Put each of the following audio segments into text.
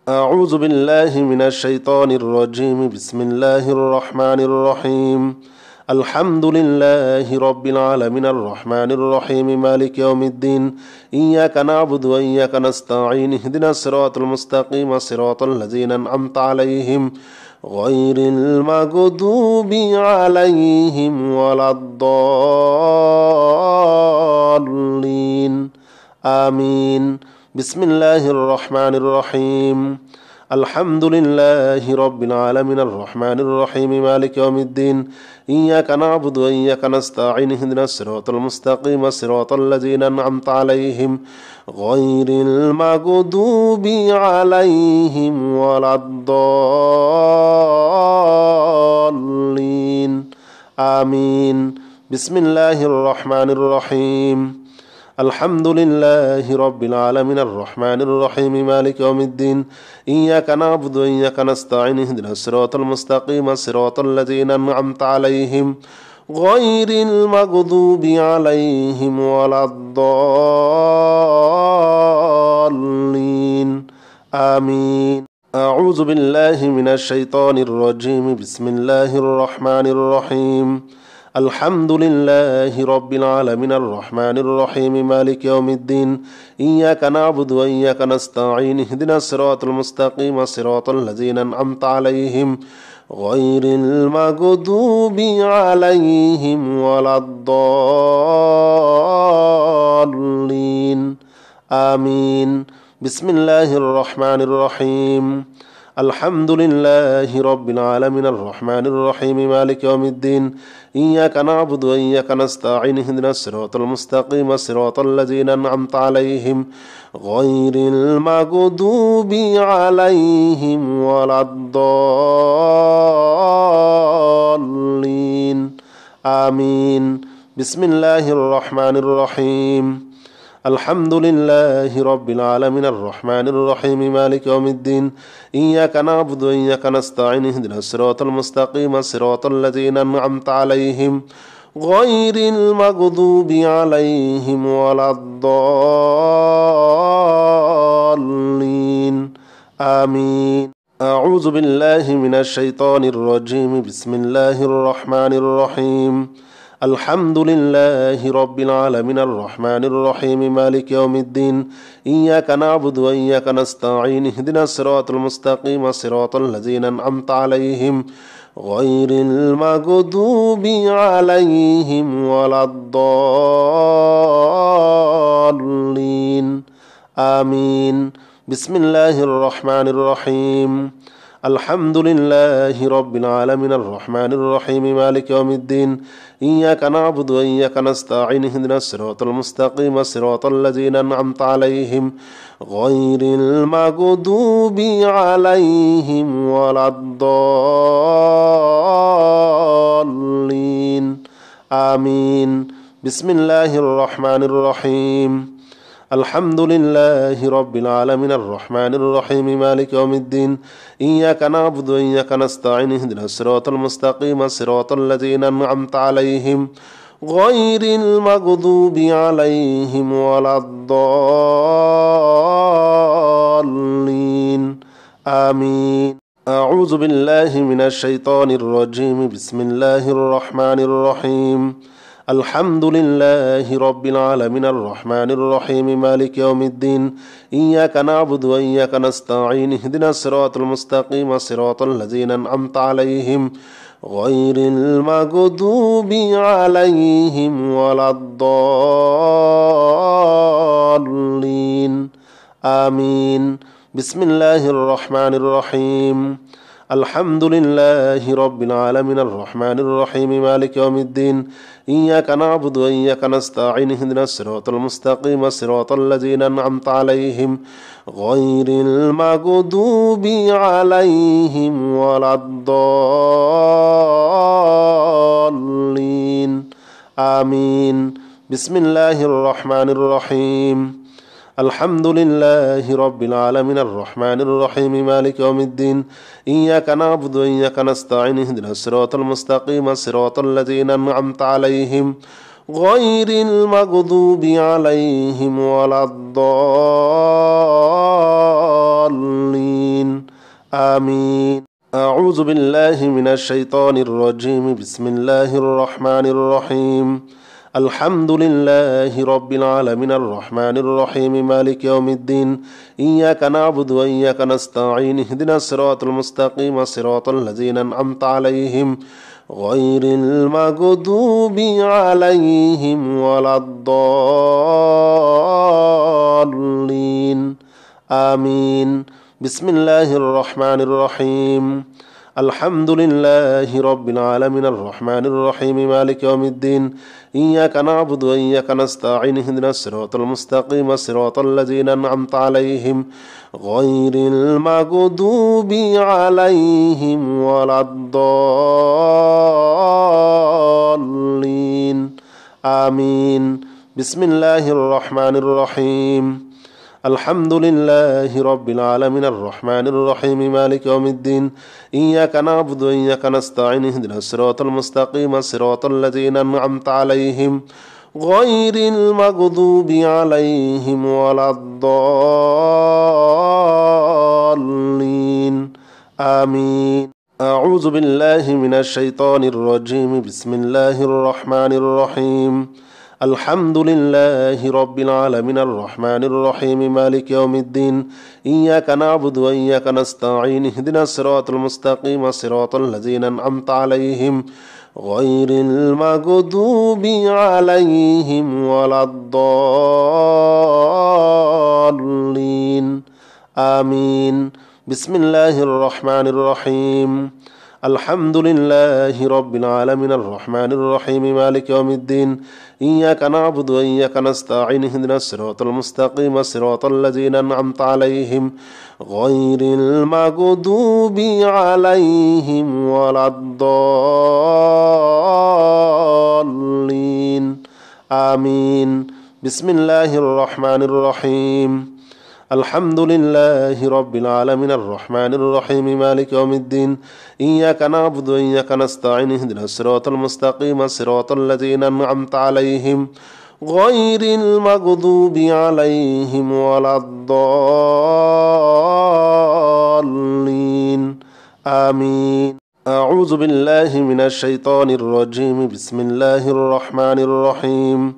أعوذ بالله من الشيطان الرجيم بسم الله الرحمن الرحيم الحمد لله رب العالمين الرحمن الرحيم مالك يوم الدين إياك نعبد وإياك نستعين اهدنا الصراط المستقيم صراط الذين أنعمت عليهم غير المغضوب عليهم ولا الضالين آمين بسم الله الرحمن الرحيم الحمد لله رب العالمين الرحمن الرحيم مالك يوم الدين إياك نعبد وإياك نستعين اهدنا الصراط المستقيم صراط الذين أنعمت عليهم غير المغضوب عليهم ولا الضالين آمين بسم الله الرحمن الرحيم الحمد لله رب العالمين الرحمن الرحيم مالك يوم الدين إياك نعبد وإياك نستعين اهدنا الصراط المستقيم صراط الذين أنعمت عليهم غير المغضوب عليهم ولا الضالين آمين أعوذ بالله من الشيطان الرجيم بسم الله الرحمن الرحيم الحمد لله رب العالمين الرحمن الرحيم مالك يوم الدين إياك نعبد وإياك نستعين اهدنا الصراط المستقيم صراط الذين أنعمت عليهم غير المغضوب عليهم ولا الضالين آمين بسم الله الرحمن الرحيم الحمد لله رب العالمين الرحمن الرحيم مالك يوم الدين إياك نعبد وإياك نستعين اهدنا الصراط المستقيم صراط الذين أنعمت عليهم غير المغضوب عليهم ولا الضالين آمين بسم الله الرحمن الرحيم الحمد لله رب العالمين الرحمن الرحيم مالك يوم الدين إياك نعبد وإياك نستعين اهدنا الصراط المستقيم صراط الذين أنعمت عليهم غير المغضوب عليهم ولا الضالين آمين أعوذ بالله من الشيطان الرجيم بسم الله الرحمن الرحيم الحمد لله رب العالمين الرحمن الرحيم مالك يوم الدين إياك نعبد وإياك نستعين اهدنا الصراط المستقيم صراط الذين أنعمت عليهم غير المغضوب عليهم ولا الضالين آمين بسم الله الرحمن الرحيم الحمد لله رب العالمين الرحمن الرحيم مالك يوم الدين إياك نعبد وإياك نستعين اهدنا الصراط المستقيم صراط الذين أنعمت عليهم غير المغضوب عليهم ولا الضالين آمين بسم الله الرحمن الرحيم الحمد لله رب العالمين الرحمن الرحيم مالك يوم الدين إياك نعبد وإياك نستعين اهدنا الصراط المستقيم صراط الذين أنعمت عليهم غير المغضوب عليهم ولا الضالين آمين أعوذ بالله من الشيطان الرجيم بسم الله الرحمن الرحيم الحمد لله رب العالمين الرحمن الرحيم مالك يوم الدين إياك نعبد وإياك نستعين اهدنا الصراط المستقيم صراط الذين أنعمت عليهم غير المغضوب عليهم ولا الضالين آمين بسم الله الرحمن الرحيم الحمد لله رب العالمين الرحمن الرحيم مالك يوم الدين إياك نعبد وإياك نستعين اهدنا الصراط المستقيم صراط الذين أنعمت عليهم غير المغضوب عليهم ولا الضالين آمين بسم الله الرحمن الرحيم الحمد لله رب العالمين الرحمن الرحيم مالك يوم الدين إياك نعبد وإياك نستعين اهدنا الصراط المستقيم صراط الذين أنعمت عليهم غير المغضوب عليهم ولا الضالين الضالين آمين. أعوذ بالله من الشيطان الرجيم. بسم الله الرحمن الرحيم. الحمد لله رب العالمين الرحمن الرحيم مالك يوم الدين إياك نعبد وإياك نستعين اهدنا الصراط المستقيم صراط الذين أنعمت عليهم غير المغضوب عليهم ولا الضالين آمين. بسم الله الرحمن الرحيم. الحمد لله رب العالمين الرحمن الرحيم مالك يوم الدين إياك نعبد وإياك نستعين اهدنا الصراط المستقيم صراط الذين أنعمت عليهم غير المغضوب عليهم ولا الضالين آمين. بسم الله الرحمن الرحيم. الحمد لله رب العالمين الرحمن الرحيم مالك يوم الدين إياك نعبد وإياك نستعين اهدنا الصراط المستقيم صراط الذين أنعمت عليهم غير المغضوب عليهم ولا الضالين آمين. أعوذ بالله من الشيطان الرجيم. بسم الله الرحمن الرحيم. الحمد لله رب العالمين الرحمن الرحيم مالك يوم الدين إياك نعبد وإياك نستعين اهدنا الصراط المستقيم صراط الذين أنعمت عليهم غير المغضوب عليهم ولا الضالين آمين. بسم الله الرحمن الرحيم. الحمد لله رب العالمين الرحمن الرحيم مالك يوم الدين إياك نعبد وإياك نستعين اهدنا الصراط المستقيم صراط الذين أنعمت عليهم غير المغضوب عليهم ولا الضالين آمين. بسم الله الرحمن الرحيم. الحمد لله رب العالمين الرحمن الرحيم مالك يوم الدين إياك نعبد وإياك نستعين اهدنا الصراط المستقيم صراط الذين أنعمت عليهم غير المغضوب عليهم ولا الضالين آمين. أعوذ بالله من الشيطان الرجيم. بسم الله الرحمن الرحيم.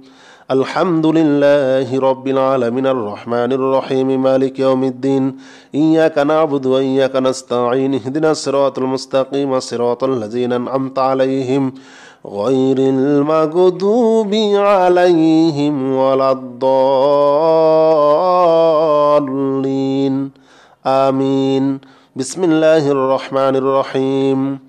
الحمد لله رب العالمين الرحمن الرحيم مالك يوم الدين إياك نعبد وإياك نستعين اهدنا الصراط المستقيم صراط الذين أنعمت عليهم غير المغضوب عليهم ولا الضالين آمين. بسم الله الرحمن الرحيم.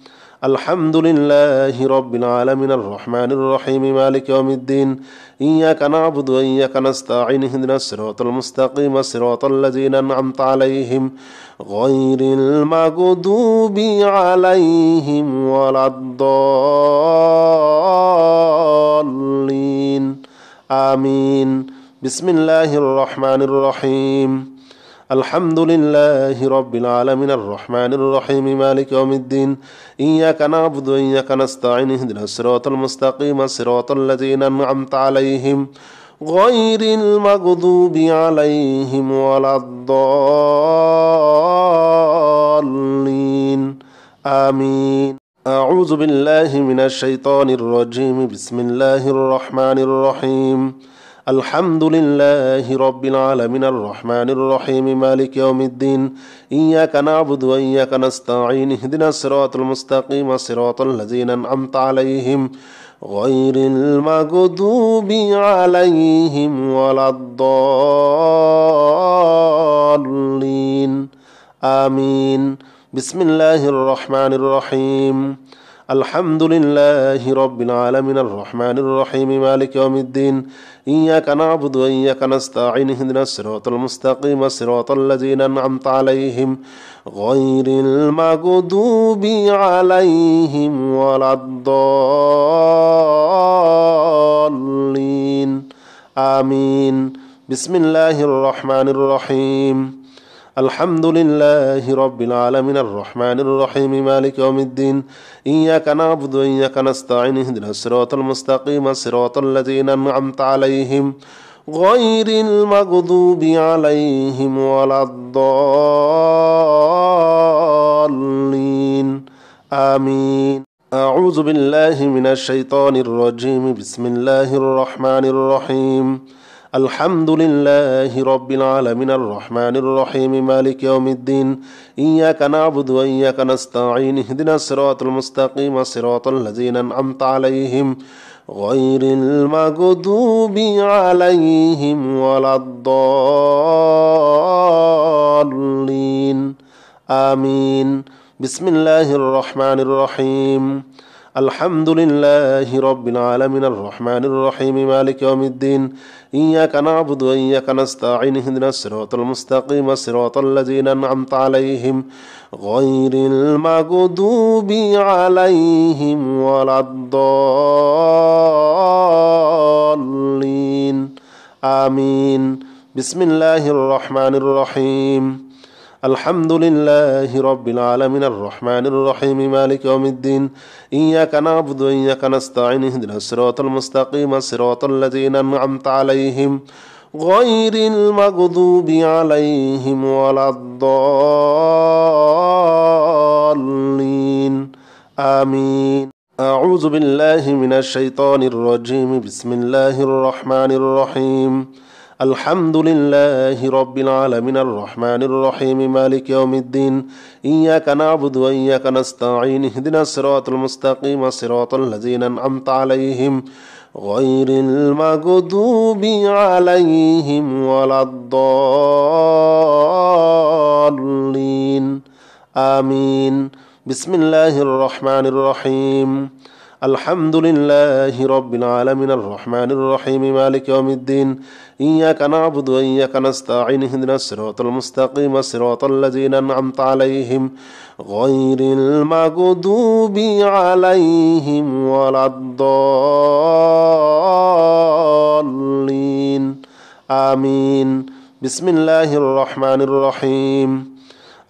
الحمد لله رب العالمين الرحمن الرحيم مالك يوم الدين إياك نعبد وإياك نستعين اهدنا الصراط المستقيم صراط الذين أنعمت عليهم غير المغضوب عليهم ولا الضالين آمين. بسم الله الرحمن الرحيم. الحمد لله رب العالمين الرحمن الرحيم مالك يوم الدين إياك نعبد وإياك نستعين اهدنا الصراط المستقيم صراط الذين أنعمت عليهم غير المغضوب عليهم ولا الضالين آمين. أعوذ بالله من الشيطان الرجيم. بسم الله الرحمن الرحيم. الحمد لله رب العالمين الرحمن الرحيم مالك يوم الدين إياك نعبد وإياك نستعين اهدنا الصراط المستقيم صراط الذين أنعمت عليهم غير المغضوب عليهم ولا الضالين آمين. بسم الله الرحمن الرحيم. الحمد لله رب العالمين الرحمن الرحيم مالك يوم الدين إياك نعبد وإياك نستعين اهدنا الصراط المستقيم صراط الذين أنعمت عليهم غير المغضوب عليهم ولا الضالين آمين. بسم الله الرحمن الرحيم. الحمد لله رب العالمين الرحمن الرحيم مالك يوم الدين إياك نعبد وإياك نستعين اهدنا الصراط المستقيم صراط الذين أنعمت عليهم غير المغضوب عليهم ولا الضالين آمين. أعوذ بالله من الشيطان الرجيم. بسم الله الرحمن الرحيم. الحمد لله رب العالمين الرحمن الرحيم مالك يوم الدين. إياك نعبد وإياك نستعين. اهدنا الصراط المستقيم صراط الذين أنعمت عليهم غير المغضوب عليهم ولا الضالين آمين. بسم الله الرحمن الرحيم. الحمد لله رب العالمين الرحمن الرحيم مالك يوم الدين. إياك نعبد وإياك نستعين. اهدنا الصراط المستقيم صراط الذين أنعمت عليهم غير المغضوب عليهم ولا الضالين آمين. بسم الله الرحمن الرحيم. الحمد لله رب العالمين الرحمن الرحيم مالك يوم الدين. إياك نعبد وإياك نستعين. اهدنا الصراط المستقيم صراط الذين أنعمت عليهم غير المغضوب عليهم ولا الضالين آمين. أعوذ بالله من الشيطان الرجيم. بسم الله الرحمن الرحيم. الحمد لله رب العالمين الرحمن الرحيم مالك يوم الدين. إياك نعبد وإياك نستعين. اهدنا الصراط المستقيم صراط الذين أنعمت عليهم غير المغضوب عليهم ولا الضالين آمين. بسم الله الرحمن الرحيم. الحمد لله رب العالمين الرحمن الرحيم مالك يوم الدين. إياك نعبد وإياك نستعين. اهدنا الصراط المستقيم صراط الذين أنعمت عليهم غير المغضوب عليهم ولا الضالين آمين. بسم الله الرحمن الرحيم.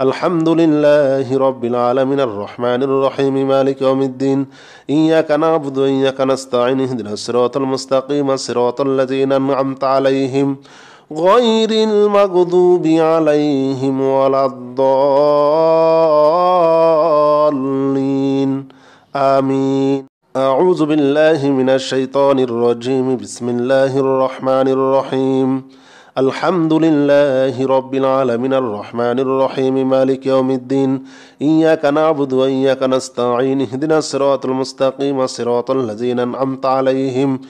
الحمد لله رب العالمين الرحمن الرحيم مالك يوم الدين. إياك نعبد وإياك نستعين. اهدنا الصراط المستقيم صراط الذين أنعمت عليهم غير المغضوب عليهم ولا الضالين آمين. أعوذ بالله من الشيطان الرجيم. بسم الله الرحمن الرحيم. الحمد لله رب العالمين الرحمن الرحيم مالك يوم الدين. إياك نعبد وإياك نستعين. اهدنا الصراط المستقيم صراط الذين أنعمت عليهم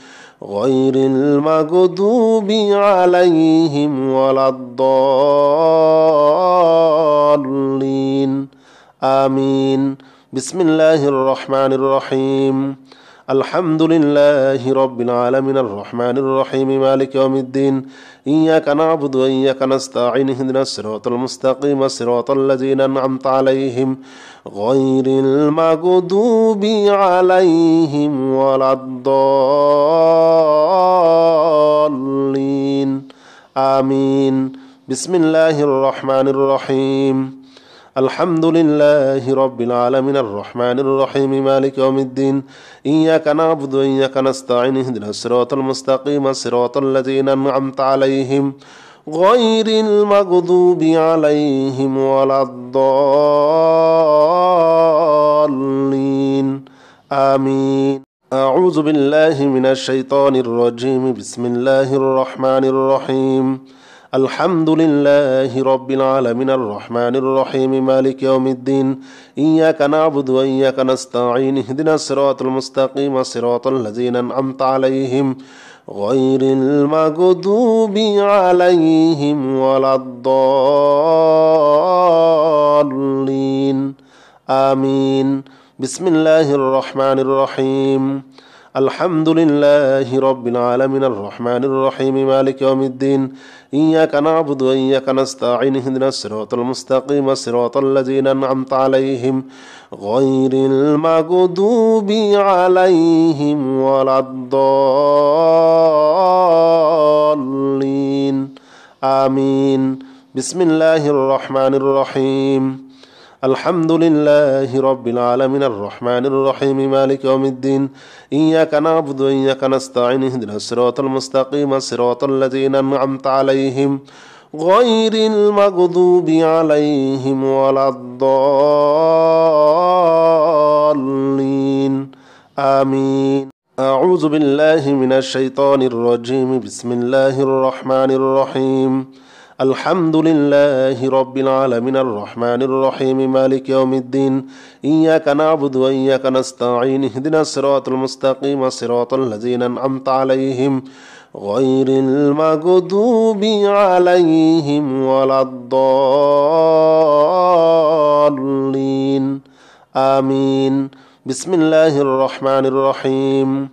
غير المغضوب عليهم ولا الضالين آمين. بسم الله الرحمن الرحيم. الحمد لله رب العالمين الرحمن الرحيم مالك يوم الدين. إياك نعبد وإياك نستعين. اهدنا الصراط المستقيم صراط الذين أنعمت عليهم غير المغضوب عليهم ولا الضالين آمين. بسم الله الرحمن الرحيم. الحمد لله رب العالمين الرحمن الرحيم مالك يوم الدين. إياك نعبد وإياك نستعين. اهدنا الصراط المستقيم صراط الذين أنعمت عليهم غير المغضوب عليهم ولا الضالين آمين. أعوذ بالله من الشيطان الرجيم. بسم الله الرحمن الرحيم. الحمد لله رب العالمين الرحمن الرحيم مالك يوم الدين. إياك نعبد وإياك نستعين. اهدنا الصراط المستقيم صراط الذين أنعمت عليهم غير المغضوب عليهم ولا الضالين آمين. بسم الله الرحمن الرحيم. الحمد لله رب العالمين الرحمن الرحيم مالك يوم الدين. إياك نعبد وإياك نستعين. اهدنا الصراط المستقيم صراط الذين أنعمت عليهم غير المغضوب عليهم ولا الضالين آمين. بسم الله الرحمن الرحيم. الحمد لله رب العالمين الرحمن الرحيم مالك يوم الدين إياك نعبد وإياك نستعين اهدنا الصراط المستقيم صراط الذين أنعمت عليهم غير المغضوب عليهم ولا الضالين آمين. أعوذ بالله من الشيطان الرجيم. بسم الله الرحمن الرحيم. الحمد لله رب العالمين الرحمن الرحيم مالك يوم الدين إياك نعبد وإياك نستعين اهدنا الصراط المستقيم صراط الذين أنعمت عليهم غير المغضوب عليهم ولا الضالين آمين. بسم الله الرحمن الرحيم.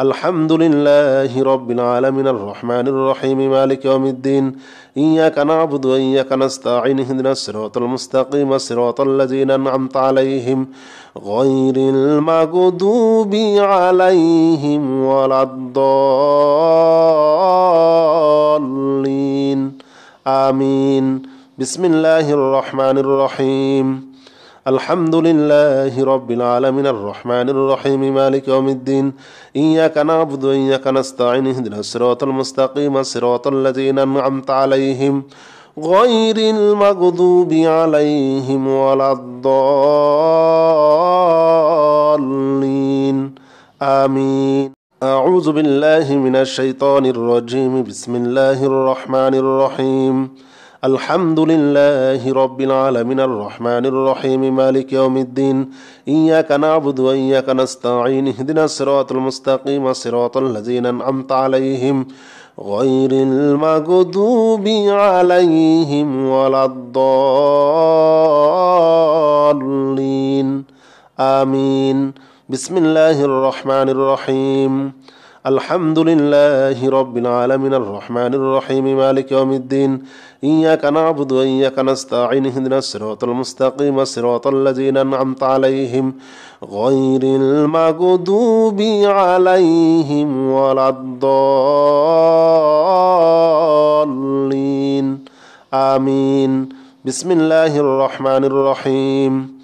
الحمد لله رب العالمين الرحمن الرحيم مالك يوم الدين إياك نعبد وإياك نستعين اهدنا الصراط المستقيم صراط الذين أنعمت عليهم غير المغضوب عليهم ولا الضالين آمين. بسم الله الرحمن الرحيم. الحمد لله رب العالمين الرحمن الرحيم مالك يوم الدين إياك نعبد وإياك نستعين اهدنا الصراط المستقيم صراط الذين أنعمت عليهم غير المغضوب عليهم ولا الضالين آمين. أعوذ بالله من الشيطان الرجيم. بسم الله الرحمن الرحيم. الحمد لله رب العالمين الرحمن الرحيم مالك يوم الدين إياك نعبد وإياك نستعين اهدنا الصراط المستقيم صراط الذين أنعمت عليهم غير المغضوب عليهم ولا الضالين آمين. بسم الله الرحمن الرحيم. الحمد لله رب العالمين الرحمن الرحيم مالك يوم الدين إياك نعبد وإياك نستعين اهدنا الصراط المستقيم صراط الذين أنعمت عليهم غير المغضوب عليهم ولا الضالين آمين. بسم الله الرحمن الرحيم.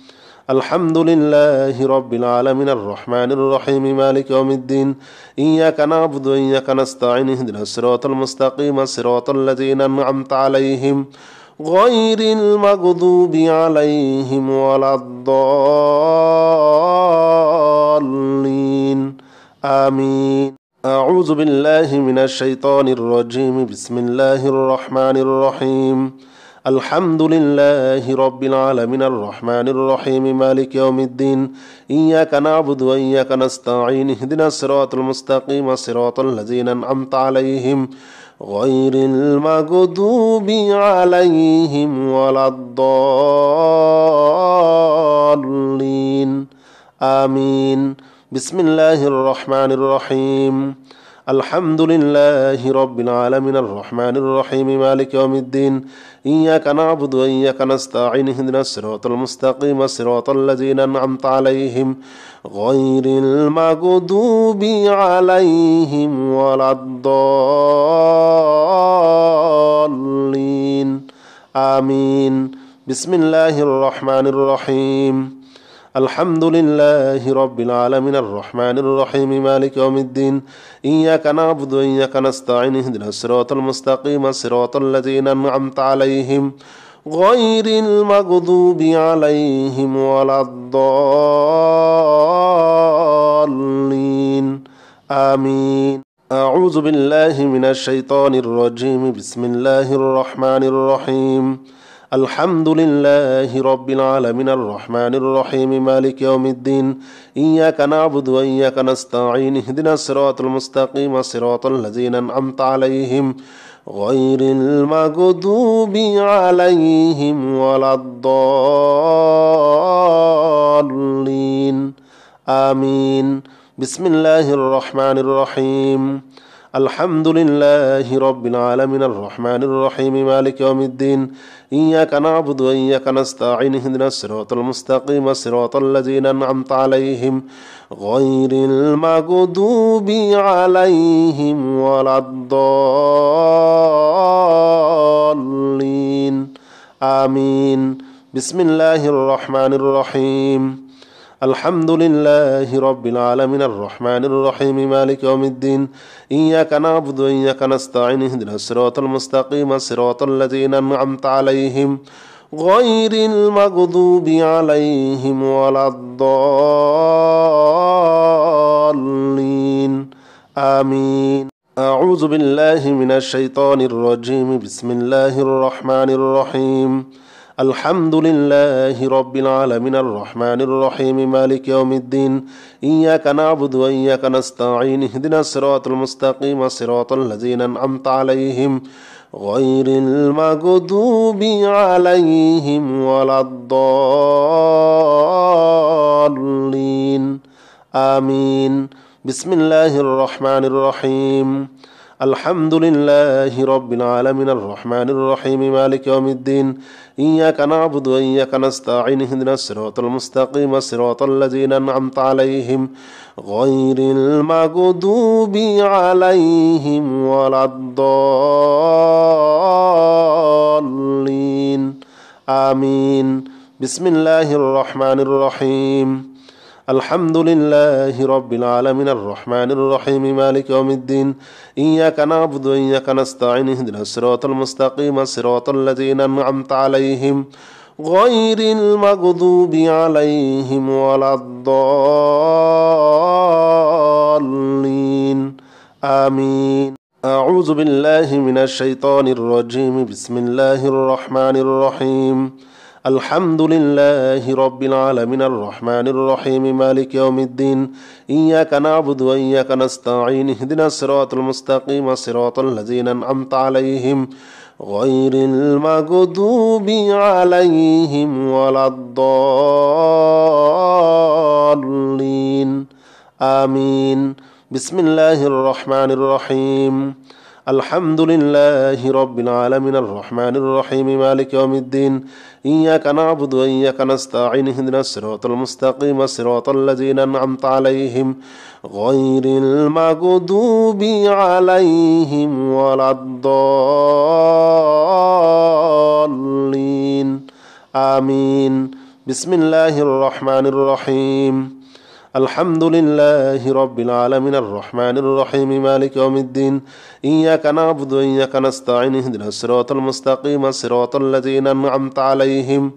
الحمد لله رب العالمين الرحمن الرحيم مالك يوم الدين إياك نعبد وإياك نستعين اهدنا الصراط المستقيم صراط الذين أنعمت عليهم غير المغضوب عليهم ولا الضالين آمين. أعوذ بالله من الشيطان الرجيم. بسم الله الرحمن الرحيم. الحمد لله رب العالمين الرحمن الرحيم مالك يوم الدين إياك نعبد وإياك نستعين اهدنا الصراط المستقيم صراط الذين أنعمت عليهم غير المغضوب عليهم ولا الضالين آمين. بسم الله الرحمن الرحيم. الحمد لله رب العالمين الرحمن الرحيم مالك يوم الدين إياك نعبد وإياك نستعين اهدنا الصراط المستقيم صراط الذين أنعمت عليهم غير المغضوب عليهم ولا الضالين آمين. بسم الله الرحمن الرحيم. الحمد لله رب العالمين الرحمن الرحيم مالك يوم الدين إياك نعبد وإياك نستعين اهدنا الصراط المستقيم صراط الذين أنعمت عليهم غير المغضوب عليهم ولا الضالين آمين. أعوذ بالله من الشيطان الرجيم. بسم الله الرحمن الرحيم. الحمد لله رب العالمين الرحمن الرحيم مالك يوم الدين إياك نعبد وإياك نستعين اهدنا الصراط المستقيم صراط الذين أنعمت عليهم غير المغضوب عليهم ولا الضالين آمين. بسم الله الرحمن الرحيم. الحمد لله رب العالمين الرحمن الرحيم مالك يوم الدين إياك نعبد وإياك نستعين اهدنا الصراط المستقيم صراط الذين أنعمت عليهم غير المغضوب عليهم ولا الضالين آمين. بسم الله الرحمن الرحيم الحمد لله رب العالمين الرحمن الرحيم مالك يوم الدين إياك نعبد وإياك نستعين اهدنا الصراط المستقيم صراط الذين أنعمت عليهم غير المغضوب عليهم ولا الضالين آمين. أعوذ بالله من الشيطان الرجيم بسم الله الرحمن الرحيم الحمد لله رب العالمين الرحمن الرحيم مالك يوم الدين إياك نعبد وإياك نستعين اهدنا الصراط المستقيم صراط الذين أنعمت عليهم غير المغضوب عليهم ولا الضالين آمين. بسم الله الرحمن الرحيم الحمد لله رب العالمين الرحمن الرحيم مالك يوم الدين إياك نعبد وإياك نستعين اهدنا الصراط المستقيم صراط الذين أنعمت عليهم غير المغضوب عليهم ولا الضالين آمين. بسم الله الرحمن الرحيم الحمد لله رب العالمين الرحمن الرحيم مالك يوم الدين إياك نعبد وإياك نستعين اهدنا الصراط المستقيم صراط الذين أنعمت عليهم غير المغضوب عليهم ولا الضالين آمين. أعوذ بالله من الشيطان الرجيم بسم الله الرحمن الرحيم الحمد لله رب العالمين الرحمن الرحيم مالك يوم الدين إياك نعبد وإياك نستعين اهدنا الصراط المستقيم صراط الذين أنعمت عليهم غير المغضوب عليهم ولا الضالين آمين. بسم الله الرحمن الرحيم الحمد لله رب العالمين الرحمن الرحيم مالك يوم الدين إياك نعبد وإياك نستعين اهدنا الصراط المستقيم صراط الذين أنعمت عليهم غير المغضوب عليهم ولا الضالين آمين. بسم الله الرحمن الرحيم الحمد لله رب العالمين الرحمن الرحيم مالك يوم الدين إياك نعبد وإياك نستعين اهدنا الصراط المستقيم صراط الذين أنعمت عليهم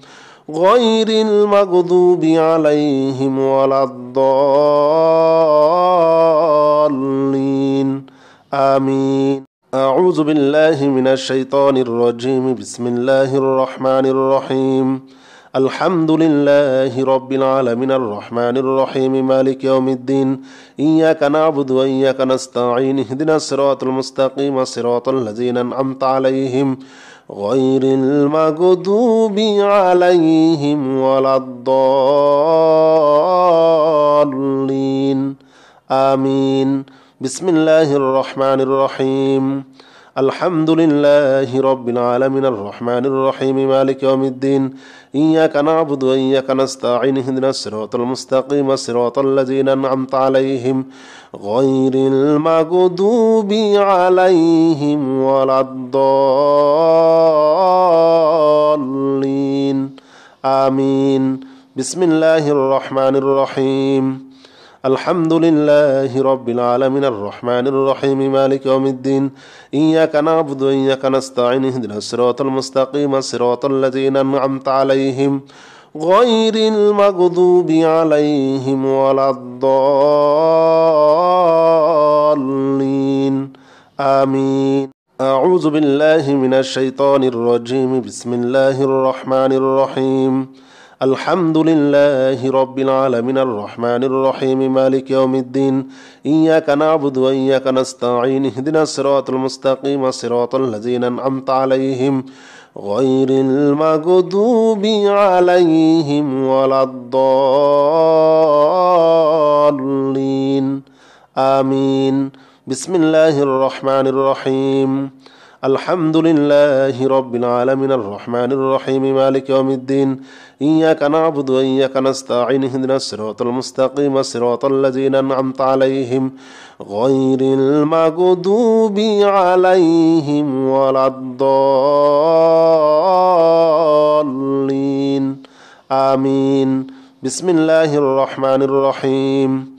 غير المغضوب عليهم ولا الضالين آمين. أعوذ بالله من الشيطان الرجيم بسم الله الرحمن الرحيم الحمد لله رب العالمين الرحمن الرحيم مالك يوم الدين إياك نعبد وإياك نستعين اهدنا الصراط المستقيم صراط الذين أنعمت عليهم غير المغضوب عليهم ولا الضالين آمين. بسم الله الرحمن الرحيم الحمد لله رب العالمين الرحمن الرحيم مالك يوم الدين إياك نعبد وإياك نستعين اهدنا الصراط المستقيم صراط الذين أنعمت عليهم غير المغضوب عليهم ولا الضالين آمين. بسم الله الرحمن الرحيم الحمد لله رب العالمين الرحمن الرحيم مالك يوم الدين إياك نعبد وإياك نستعين اهدنا الصراط المستقيم صراط الذين أنعمت عليهم غير المغضوب عليهم ولا الضالين آمين. أعوذ بالله من الشيطان الرجيم بسم الله الرحمن الرحيم الحمد لله رب العالمين الرحمن الرحيم مالك يوم الدين إياك نعبد وإياك نستعين اهدنا الصراط المستقيم صراط الذين أنعمت عليهم غير المغضوب عليهم ولا الضالين آمين. بسم الله الرحمن الرحيم الحمد لله رب العالمين الرحمن الرحيم مالك يوم الدين إياك نعبد وإياك نستعين اهدنا الصراط المستقيم صراط الذين أنعمت عليهم غير المغضوب عليهم ولا الضالين آمين. بسم الله الرحمن الرحيم.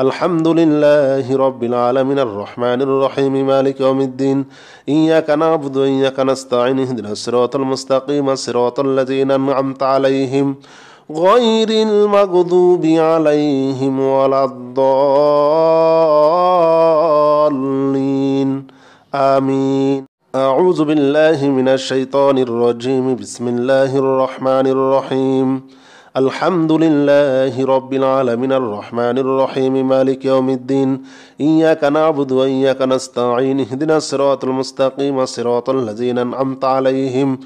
الحمد لله رب العالمين الرحمن الرحيم مالك يوم الدين إياك نعبد وإياك نستعين اهدنا الصراط المستقيم صراط الذين أنعمت عليهم غير المغضوب عليهم ولا الضالين آمين. أعوذ بالله من الشيطان الرجيم. بسم الله الرحمن الرحيم. الحمد لله رب العالمين الرحمن الرحيم مالك يوم الدين إياك نعبد وإياك نستعين اهدنا الصراط المستقيم صراط الذين أنعمت عليهم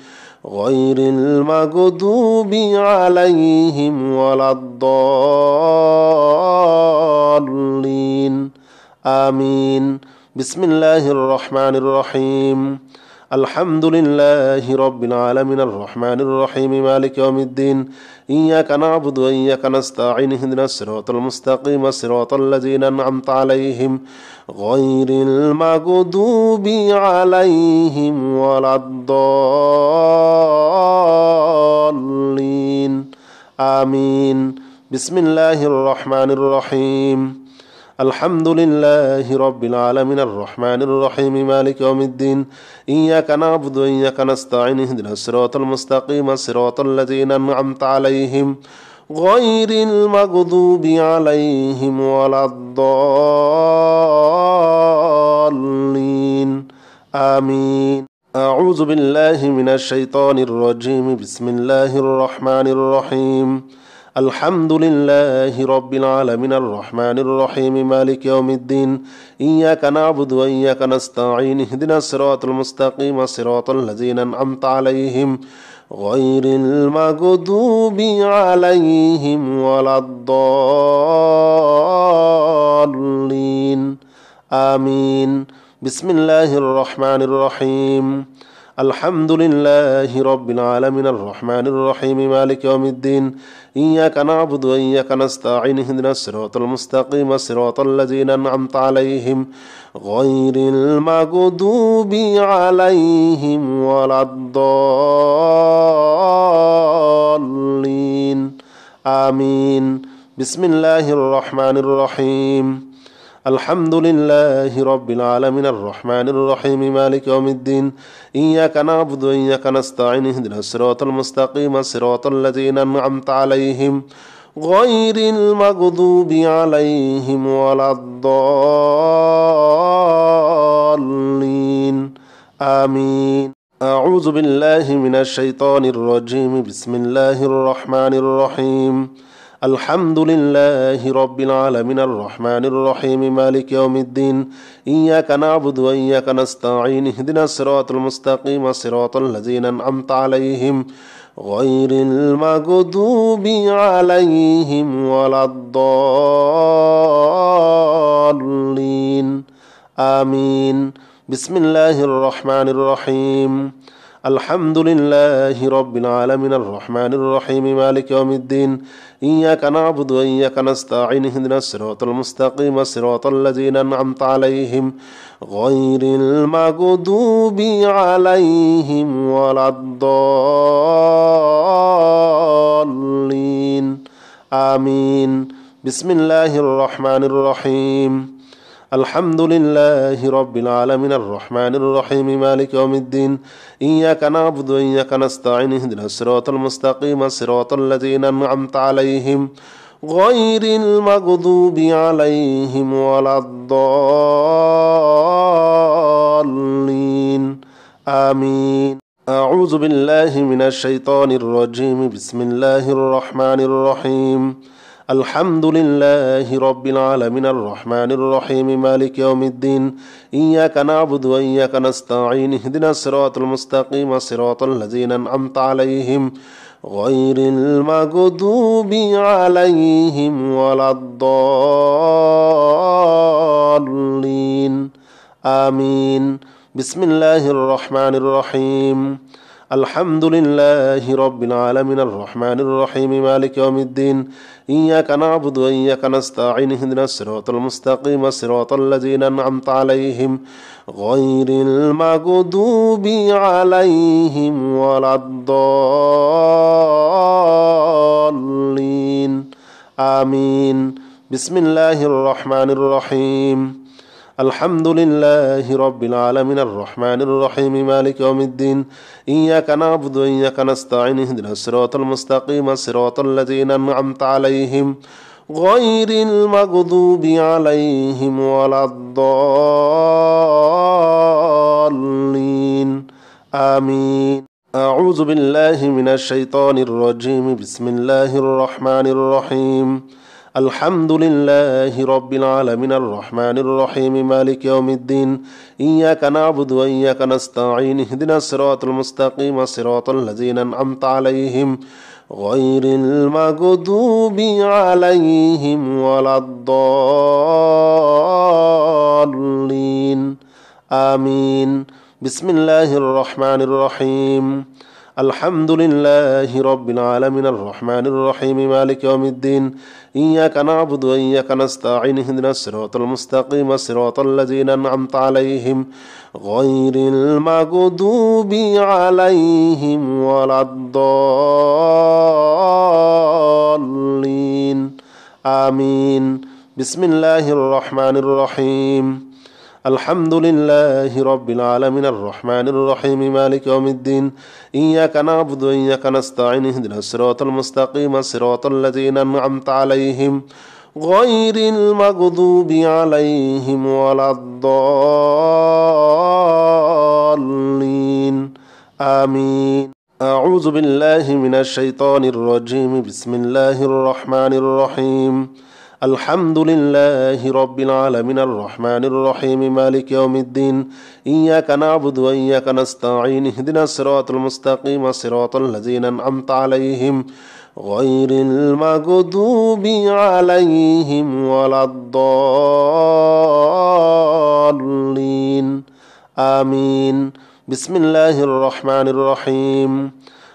غير المغضوب عليهم ولا الضالين آمين. بسم الله الرحمن الرحيم. الحمد لله رب العالمين الرحمن الرحيم مالك يوم الدين إياك نعبد وإياك نستعين اهدنا الصراط المستقيم صراط الذين أنعمت عليهم غير المغضوب عليهم ولا الضالين آمين. بسم الله الرحمن الرحيم. الحمد لله رب العالمين الرحمن الرحيم مالك يوم الدين إياك نعبد وإياك نستعين اهدنا الصراط المستقيم صراط الذين أنعمت عليهم غير المغضوب عليهم ولا الضالين آمين. أعوذ بالله من الشيطان الرجيم. بسم الله الرحمن الرحيم. الحمد لله رب العالمين الرحمن الرحيم مالك يوم الدين إياك نعبد وإياك نستعين اهدنا الصراط المستقيم صراط الذين أنعمت عليهم غير المغضوب عليهم ولا الضالين آمين. بسم الله الرحمن الرحيم. الحمد لله رب العالمين الرحمن الرحيم مالك يوم الدين إياك نعبد وإياك نستعين اهدنا الصراط المستقيم صراط الذين أنعمت عليهم غير المغضوب عليهم ولا الضالين آمين. بسم الله الرحمن الرحيم. الحمد لله رب العالمين الرحمن الرحيم مالك يوم الدين إياك نعبد وإياك نستعين اهدنا الصراط المستقيم صراط الذين أنعمت عليهم غير المغضوب عليهم ولا الضالين آمين. أعوذ بالله من الشيطان الرجيم. بسم الله الرحمن الرحيم. الحمد لله رب العالمين الرحمن الرحيم مالك يوم الدين إياك نعبد وإياك نستعين اهدنا الصراط المستقيم صراط الذين أنعمت عليهم غير المغضوب عليهم ولا الضالين آمين. بسم الله الرحمن الرحيم. الحمد لله رب العالمين الرحمن الرحيم مالك يوم الدين إياك نعبد وإياك نستعين اهدنا الصراط المستقيم صراط الذين أنعمت عليهم غير المغضوب عليهم ولا الضالين آمين. بسم الله الرحمن الرحيم. الحمد لله رب العالمين الرحمن الرحيم مالك يوم الدين إياك نعبد وإياك نستعين اهدنا الصراط المستقيم صراط الذين أنعمت عليهم غير المغضوب عليهم ولا الضالين آمين. أعوذ بالله من الشيطان الرجيم. بسم الله الرحمن الرحيم. الحمد لله رب العالمين الرحمن الرحيم مالك يوم الدين إياك نعبد وإياك نستعين اهدنا الصراط المستقيم صراط الذين أنعمت عليهم غير المغضوب عليهم ولا الضالين آمين. بسم الله الرحمن الرحيم الحمد لله رب العالمين الرحمن الرحيم مالك يوم الدين إياك نعبد وإياك نستعين اهدنا الصراط المستقيم صراط الذين أنعمت عليهم غير المغضوب عليهم ولا الضالين آمين بسم الله الرحمن الرحيم الحمد لله رب العالمين الرحمن الرحيم مالك يوم الدين إياك نعبد وإياك نستعين اهدنا الصراط المستقيم صراط الذين أنعمت عليهم غير المغضوب عليهم ولا الضالين آمين أعوذ بالله من الشيطان الرجيم بسم الله الرحمن الرحيم الحمد لله رب العالمين الرحمن الرحيم مالك يوم الدين إياك نعبد وإياك نستعين اهدنا الصراط المستقيم صراط الذين أنعمت عليهم غير المغضوب عليهم ولا الضالين آمين بسم الله الرحمن الرحيم الحمد لله رب العالمين الرحمن الرحيم مالك يوم الدين إياك نعبد وإياك نستعين اهدنا الصراط المستقيم صراط الذين أنعمت عليهم غير المغضوب عليهم ولا الضالين آمين بسم الله الرحمن الرحيم الحمد لله رب العالمين الرحمن الرحيم مالك يوم الدين إياك نعبد وإياك نستعين اهدنا الصراط المستقيم صراط الذين أنعمت عليهم غير المغضوب عليهم ولا الضالين آمين أعوذ بالله من الشيطان الرجيم بسم الله الرحمن الرحيم الحمد لله رب العالمين الرحمن الرحيم مالك يوم الدين إياك نعبد وإياك نستعين اهدنا الصراط المستقيم صراط الذين أنعمت عليهم غير المغضوب عليهم ولا الضالين آمين بسم الله الرحمن الرحيم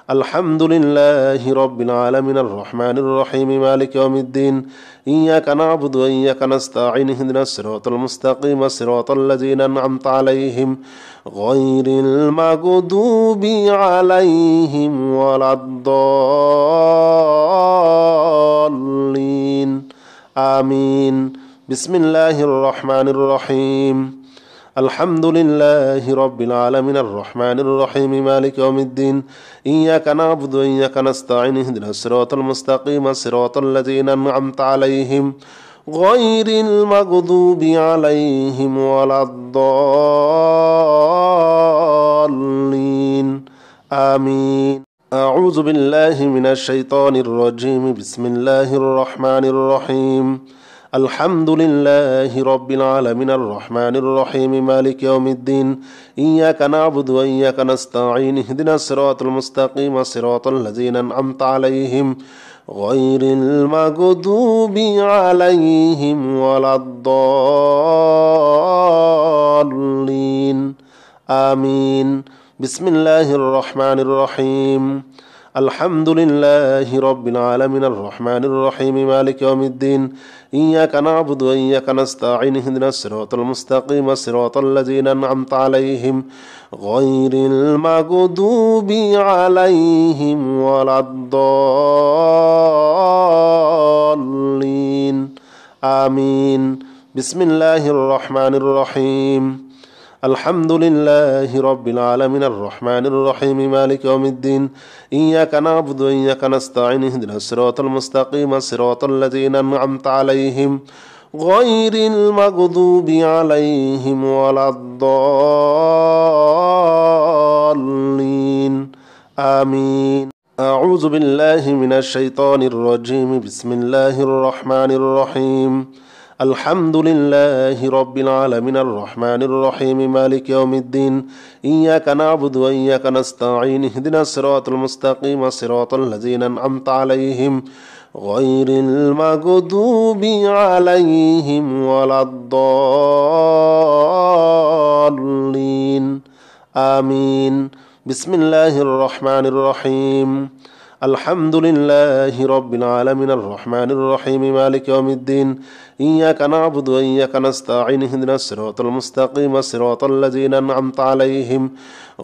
الحمد لله رب العالمين الرحمن الرحيم مالك يوم الدين إياك نعبد وإياك نستعين اهدنا الصراط المستقيم صراط الذين أنعمت عليهم غير المغضوب عليهم ولا الضالين آمين بسم الله الرحمن الرحيم الحمد لله رب العالمين الرحمن الرحيم مالك يوم الدين إياك نعبد وإياك نستعين اهدنا الصراط المستقيم صراط الذين أنعمت عليهم غير المغضوب عليهم ولا الضالين آمين أعوذ بالله من الشيطان الرجيم بسم الله الرحمن الرحيم الحمد لله رب العالمين الرحمن الرحيم مالك يوم الدين إياك نعبد وإياك نستعين اهدنا الصراط المستقيم صراط الذين أنعمت عليهم غير المغضوب عليهم ولا الضالين آمين بسم الله الرحمن الرحيم الحمد لله رب العالمين الرحمن الرحيم مالك يوم الدين إياك نعبد وإياك نستعين اهدنا الصراط المستقيم صراط الذين أنعمت عليهم غير المغضوب عليهم ولا الضالين آمين بسم الله الرحمن الرحيم الحمد لله رب العالمين الرحمن الرحيم مالك يوم الدين إياك نعبد وإياك نستعين اهدنا الصراط المستقيم صراط الذين أنعمت عليهم غير المغضوب عليهم ولا الضالين آمين أعوذ بالله من الشيطان الرجيم بسم الله الرحمن الرحيم الحمد لله رب العالمين الرحمن الرحيم مالك يوم الدين إياك نعبد وإياك نستعين اهدنا الصراط المستقيم صراط الذين أنعمت عليهم غير المغضوب عليهم ولا الضالين آمين. بسم الله الرحمن الرحيم. الحمد لله رب العالمين الرحمن الرحيم مالك يوم الدين إياك نعبد وإياك نستعين اهدنا الصراط المستقيم صراط الذين أنعمت عليهم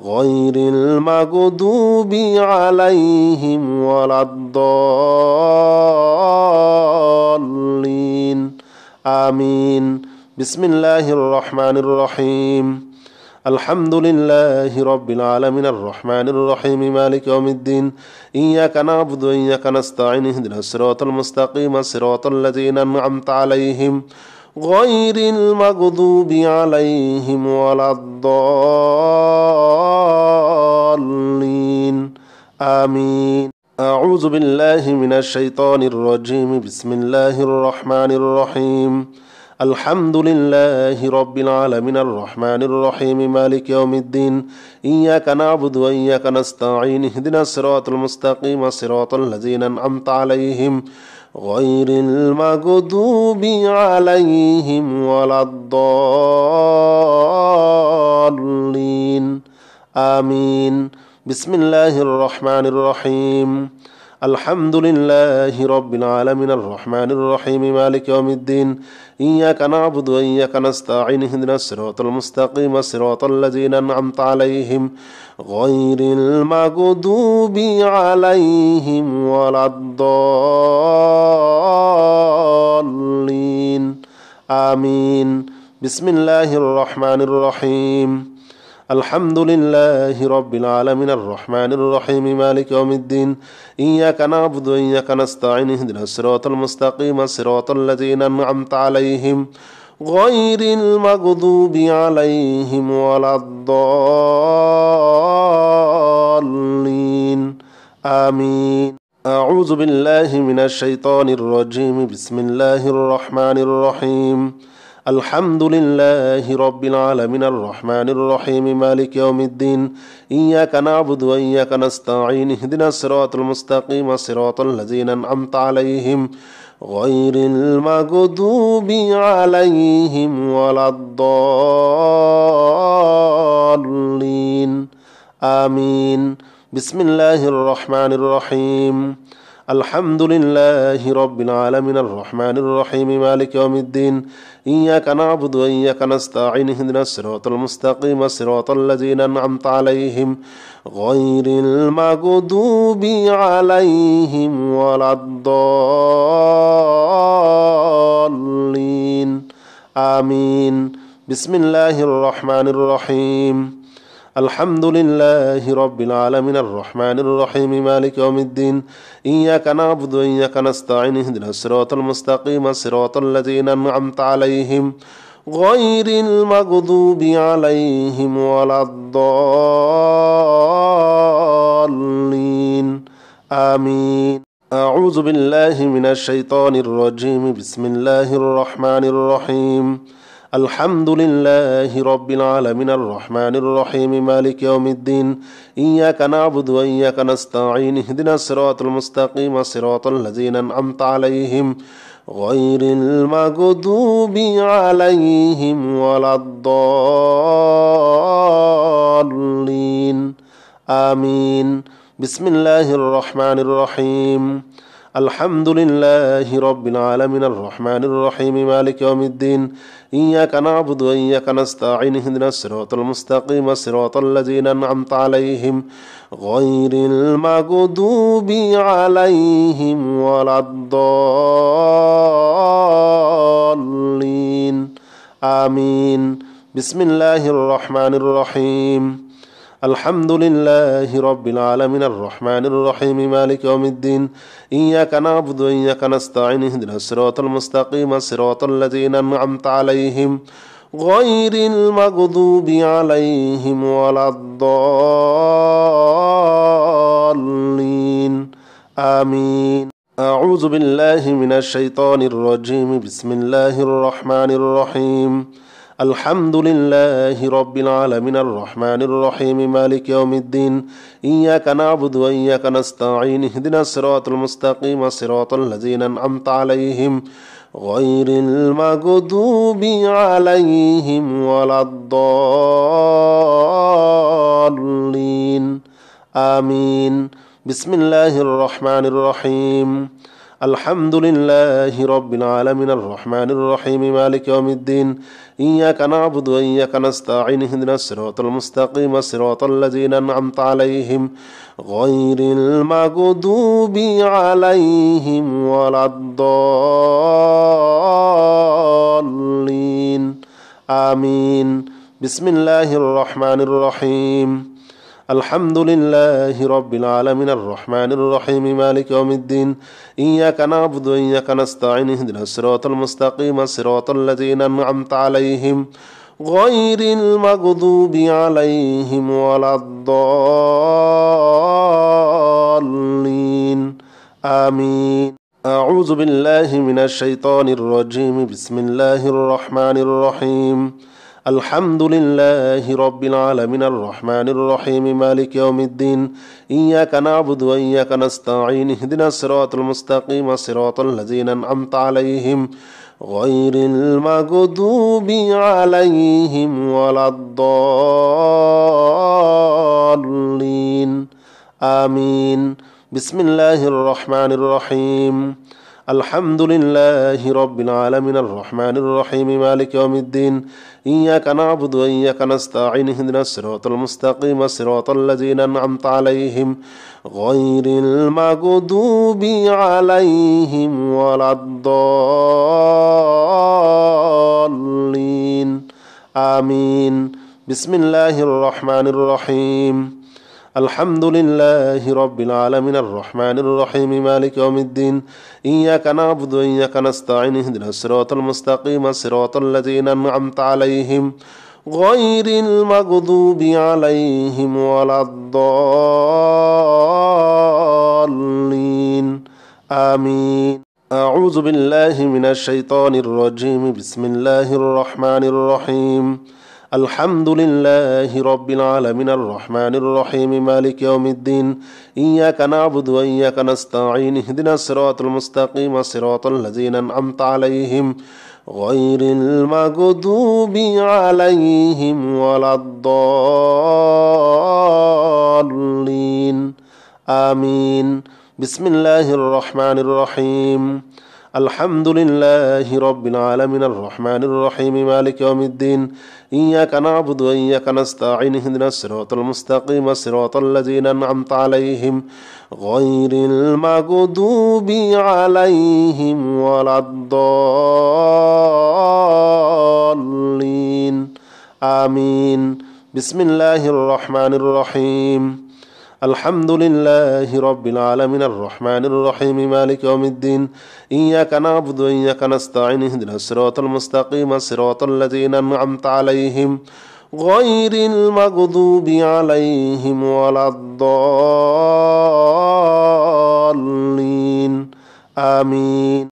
غير المغضوب عليهم ولا الضالين آمين. بسم الله الرحمن الرحيم. الحمد لله رب العالمين الرحمن الرحيم مالك يوم الدين إياك نعبد وإياك نستعين اهدنا الصراط المستقيم صراط الذين أنعمت عليهم غير المغضوب عليهم ولا الضالين آمين. أعوذ بالله من الشيطان الرجيم. بسم الله الرحمن الرحيم. الحمد لله رب العالمين الرحمن الرحيم مالك يوم الدين إياك نعبد وإياك نستعين اهدنا الصراط المستقيم صراط الذين أنعمت عليهم غير المغضوب عليهم ولا الضالين آمين. بسم الله الرحمن الرحيم. الحمد لله رب العالمين الرحمن الرحيم مالك يوم الدين إياك نعبد وإياك نستعين اهدنا الصراط المستقيم صراط الذين أنعمت عليهم غير المغضوب عليهم ولا الضالين آمين. بسم الله الرحمن الرحيم. الحمد لله رب العالمين الرحمن الرحيم مالك يوم الدين إياك نعبد وإياك نستعين اهدنا الصراط المستقيم صراط الذين أنعمت عليهم غير المغضوب عليهم ولا الضالين آمين. أعوذ بالله من الشيطان الرجيم. بسم الله الرحمن الرحيم. الحمد لله رب العالمين الرحمن الرحيم مالك يوم الدين إياك نعبد وإياك نستعين اهدنا الصراط المستقيم صراط الذين أنعمت عليهم غير المغضوب عليهم ولا الضالين آمين. بسم الله الرحمن الرحيم. الحمد لله رب العالمين الرحمن الرحيم مالك يوم الدين إياك نعبد وإياك نستعين اهدنا الصراط المستقيم صراط الذين أنعمت عليهم غير المغضوب عليهم ولا الضالين آمين. بسم الله الرحمن الرحيم. الحمد لله رب العالمين الرحمن الرحيم مالك يوم الدين إياك نعبد وإياك نستعين اهدنا الصراط المستقيم صراط الذين أنعمت عليهم غير المغضوب عليهم ولا الضالين آمين. أعوذ بالله من الشيطان الرجيم. بسم الله الرحمن الرحيم. الحمد لله رب العالمين الرحمن الرحيم مالك يوم الدين إياك نعبد وإياك نستعين اهدنا الصراط المستقيم صراط الذين أنعمت عليهم غير المغضوب عليهم ولا الضالين آمين. بسم الله الرحمن الرحيم. الحمد لله رب العالمين الرحمن الرحيم مالك يوم الدين إياك نعبد وإياك نستعين اهدنا الصراط المستقيم صراط الذين أنعمت عليهم غير المغضوب عليهم ولا الضالين آمين. بسم الله الرحمن الرحيم. الحمد لله رب العالمين الرحمن الرحيم مالك يوم الدين إياك نعبد وإياك نستعين اهدنا الصراط المستقيم صراط الذين أنعمت عليهم غير المغضوب عليهم ولا الضالين آمين. أعوذ بالله من الشيطان الرجيم. بسم الله الرحمن الرحيم. الحمد لله رب العالمين الرحمن الرحيم مالك يوم الدين إياك نعبد وإياك نستعين اهدنا الصراط المستقيم صراط الذين أنعمت عليهم غير المغضوب عليهم ولا الضالين آمين. بسم الله الرحمن الرحيم. الحمد لله رب العالمين الرحمن الرحيم مالك يوم الدين إياك نعبد وإياك نستعين اهدنا الصراط المستقيم صراط الذين أنعمت عليهم غير المغضوب عليهم ولا الضالين آمين. بسم الله الرحمن الرحيم. الحمد لله رب العالمين الرحمن الرحيم مالك يوم الدين إياك نعبد وإياك نستعين اهدنا الصراط المستقيم صراط الذين أنعمت عليهم غير المغضوب عليهم ولا الضالين آمين. أعوذ بالله من الشيطان الرجيم. بسم الله الرحمن الرحيم. الحمد لله رب العالمين الرحمن الرحيم مالك يوم الدين إياك نعبد وإياك نستعين اهدنا الصراط المستقيم صراط الذين أنعمت عليهم غير المغضوب عليهم ولا الضالين آمين. بسم الله الرحمن الرحيم. الحمد لله رب العالمين الرحمن الرحيم مالك يوم الدين إياك نعبد وإياك نستعين اهدنا الصراط المستقيم صراط الذين أنعمت عليهم غير المغضوب عليهم ولا الضالين آمين. بسم الله الرحمن الرحيم. الحمد لله رب العالمين الرحمن الرحيم مالك يوم الدين إياك نعبد وإياك نستعين اهدنا الصراط المستقيم صراط الذين أنعمت عليهم غير المغضوب عليهم ولا الضالين آمين. أعوذ بالله من الشيطان الرجيم. بسم الله الرحمن الرحيم. الحمد لله رب العالمين الرحمن الرحيم مالك يوم الدين إياك نعبد وإياك نستعين اهدنا الصراط المستقيم صراط الذين أنعمت عليهم غير المغضوب عليهم ولا الضالين آمين. بسم الله الرحمن الرحيم. الحمد لله رب العالمين الرحمن الرحيم مالك يوم الدين إياك نعبد وإياك نستعين اهدنا الصراط المستقيم صراط الذين أنعمت عليهم غير المغضوب عليهم ولا الضالين آمين. بسم الله الرحمن الرحيم. الحمد لله رب العالمين الرحمن الرحيم مالك يوم الدين إياك نعبد وإياك نستعين اهدنا الصراط المستقيم صراط الذين أنعمت عليهم غير المغضوب عليهم ولا الضالين آمين.